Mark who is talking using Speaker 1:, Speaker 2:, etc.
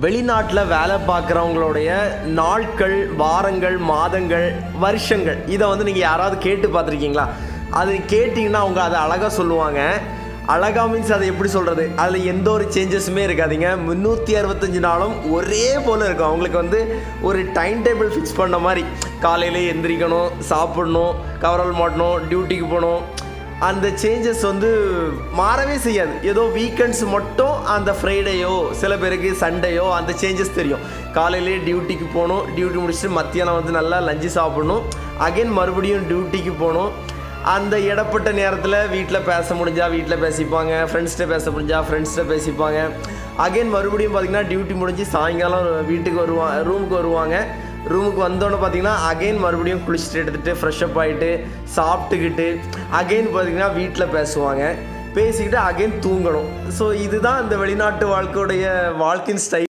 Speaker 1: வெளிநாட்டில் வேலை பார்க்குறவங்களுடைய நாட்கள், வாரங்கள், மாதங்கள், வருஷங்கள் இதை வந்து நீங்கள் யாராவது கேட்டு பார்த்துருக்கீங்களா? அது கேட்டிங்கன்னா அவங்க அதை அழகாக சொல்லுவாங்க. அழகாக மீன்ஸ் அதை எப்படி சொல்கிறது, அதில் எந்த ஒரு சேஞ்சஸுமே இருக்காதுங்க. 365 நாளும் ஒரே போல் இருக்கும். அவங்களுக்கு வந்து ஒரு டைம் டேபிள் ஃபிக்ஸ் பண்ண மாதிரி, காலையிலே எந்திரிக்கணும், சாப்பிடணும், கவரல் மாட்டணும், டியூட்டிக்கு போகணும். அந்த சேஞ்சஸ் வந்து மாறவே செய்யாது. ஏதோ வீக்கெண்ட்ஸ் மட்டும் அந்த ஃப்ரைடேயோ, சில பேருக்கு சண்டேயோ அந்த சேஞ்சஸ் தெரியும். காலையிலே டியூட்டிக்கு போகணும், டியூட்டி முடிச்சுட்டு மத்தியானம் வந்து நல்லா லஞ்சு சாப்பிடணும், அகைன் மறுபடியும் டியூட்டிக்கு போகணும். அந்த இடப்பட்ட நேரத்தில் வீட்டில் பேச முடிஞ்சால் வீட்டில் பேசிப்பாங்க, ஃப்ரெண்ட்ஸ்கிட்ட பேச முடிஞ்சால் ஃப்ரெண்ட்ஸ்கிட்ட பேசிப்பாங்க. அகைன் மறுபடியும் பார்த்திங்கன்னா டியூட்டி முடிஞ்சு சாயங்காலம் வீட்டுக்கு ரூமுக்கு வருவாங்க. ரூமுக்கு வந்தோன்னே பார்த்திங்கன்னா அகைன் மறுபடியும் குளிச்சுட்டு எடுத்துகிட்டு ஃப்ரெஷ்அப் ஆகிட்டு சாப்பிட்டுக்கிட்டு அகைன் பார்த்திங்கன்னா வீட்டில் பேசுவாங்க. பேசிக்கிட்டு அகைன் தூங்கணும். ஸோ இதுதான் இந்த வெளிநாட்டு வாழ்க்கையின் ஸ்டைல்.